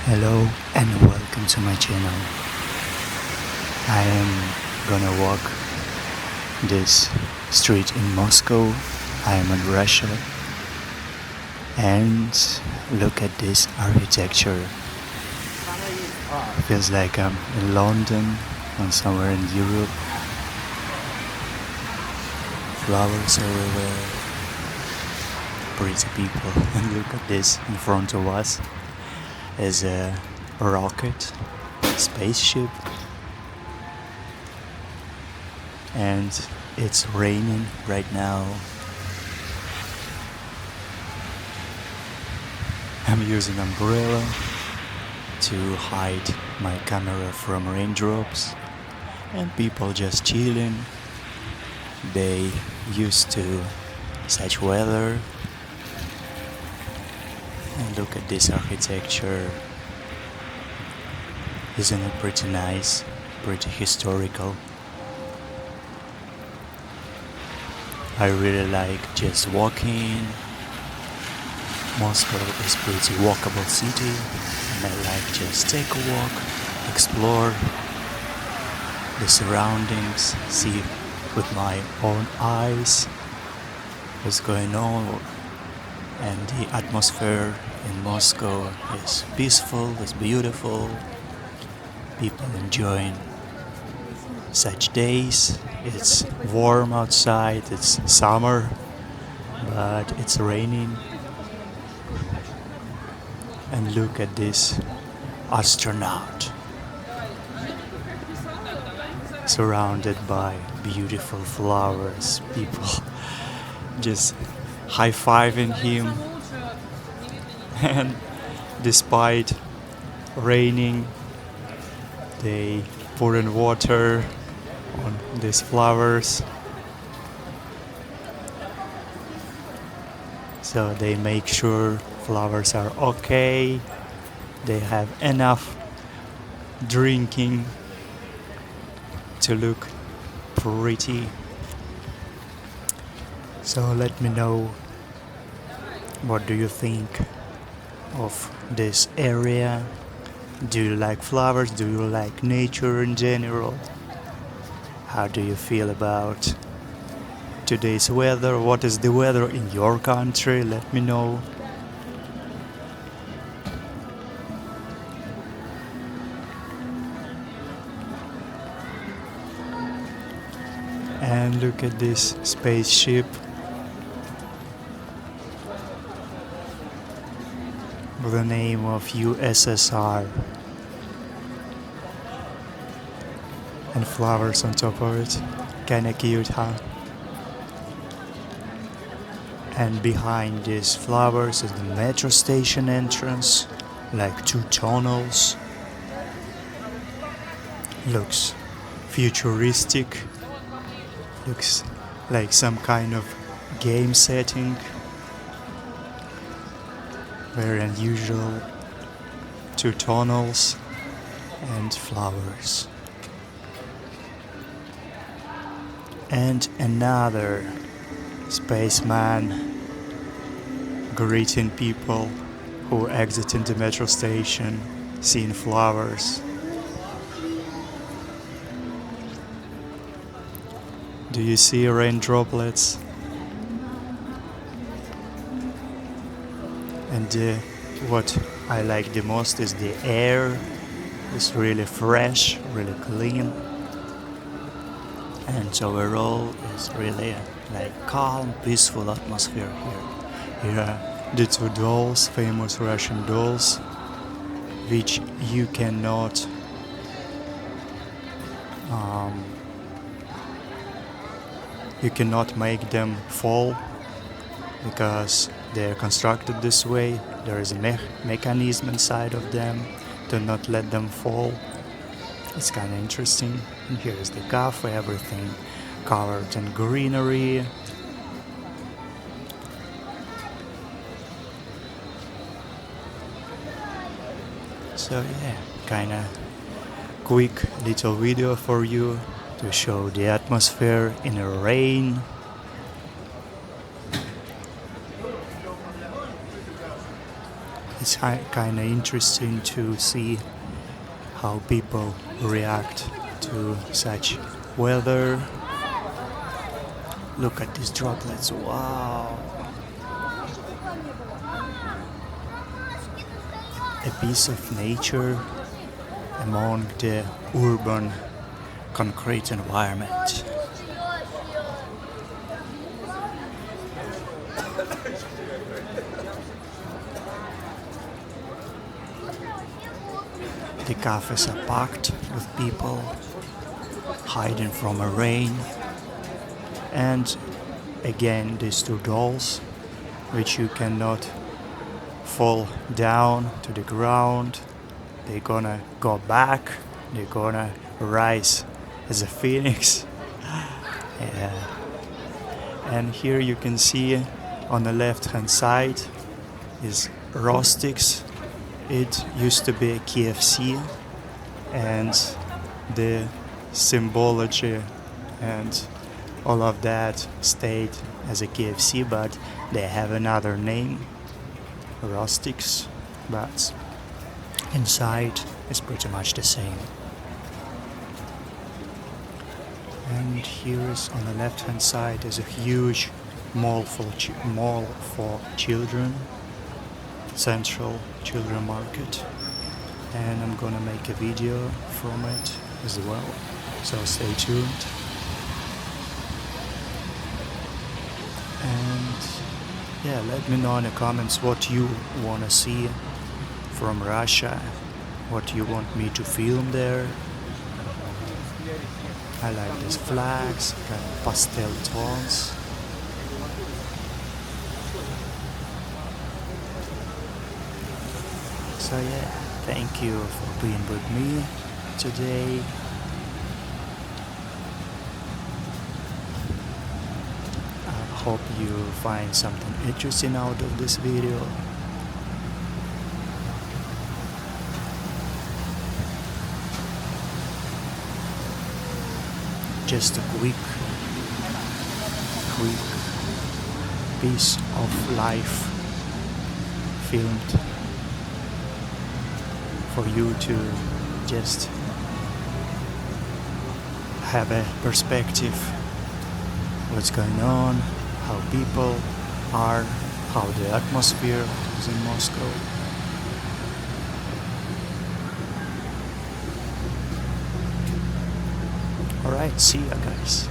Hello and welcome to my channel. I am gonna walk this street in Moscow. I am in Russia, and look at this architecture. Feels like I'm in London or somewhere in Europe. Flowers everywhere, pretty people. And look at this in front of us is a rocket, spaceship, and it's raining right now. I'm using umbrella to hide my camera from raindrops, and people just chilling. They used to such weather. And look at this architecture. Isn't it pretty nice? Pretty historical. I really like just walking. Moscow is pretty walkable city, and I like just take a walk, explore the surroundings, see with my own eyes what's going on. And the atmosphere in Moscow is peaceful, is beautiful. People enjoying such days. It's warm outside, it's summer, but it's raining. And look at this astronaut, surrounded by beautiful flowers, people just high-fiving him. And despite raining, they pour in water on these flowers, so they make sure flowers are okay, they have enough drinking to look pretty. So let me know, what do you think of this area? Do you like flowers? Do you like nature in general? How do you feel about today's weather? What is the weather in your country? Let me know. And look at this spaceship with the name of USSR and flowers on top of it. Kinda cute, huh? And behind these flowers is the metro station entrance, like two tunnels. Looks futuristic. Looks like some kind of game setting. Very unusual. Two tunnels and flowers. And another spaceman greeting people who exit in the metro station, seeing flowers. Do you see rain droplets? And what I like the most is the air. It's really fresh, really clean. And overall, it's really like calm, peaceful atmosphere here. Here are the two dolls, famous Russian dolls, which you cannot make them fall because they're constructed this way. There is a mechanism inside of them to not let them fall. It's kind of interesting. And here is the cafe, everything covered in greenery. So yeah, kind of quick little video for you to show the atmosphere in the rain. It's kind of interesting to see how people react to such weather. Look at these droplets, wow! A piece of nature among the urban concrete environment. The cafes are packed with people hiding from the rain. And again, these two dolls, which you cannot fall down to the ground. They're gonna go back, they're gonna rise as a phoenix. Yeah. And here you can see on the left hand side is Rostix. It used to be a KFC, and the symbology and all of that stayed as a KFC, but they have another name, Rostix, but inside is pretty much the same. And here is on the left hand side is a huge mall for children, central children market, and I'm gonna make a video from it as well, so stay tuned. And yeah, let me know in the comments what you wanna see from Russia, what you want me to film there. I like these flags, kind of pastel tones. So yeah, thank you for being with me today. I hope you find something interesting out of this video. Just a quick piece of life filmed for you to just have a perspective what's going on, how people are, how the atmosphere is in Moscow. Alright, see ya guys.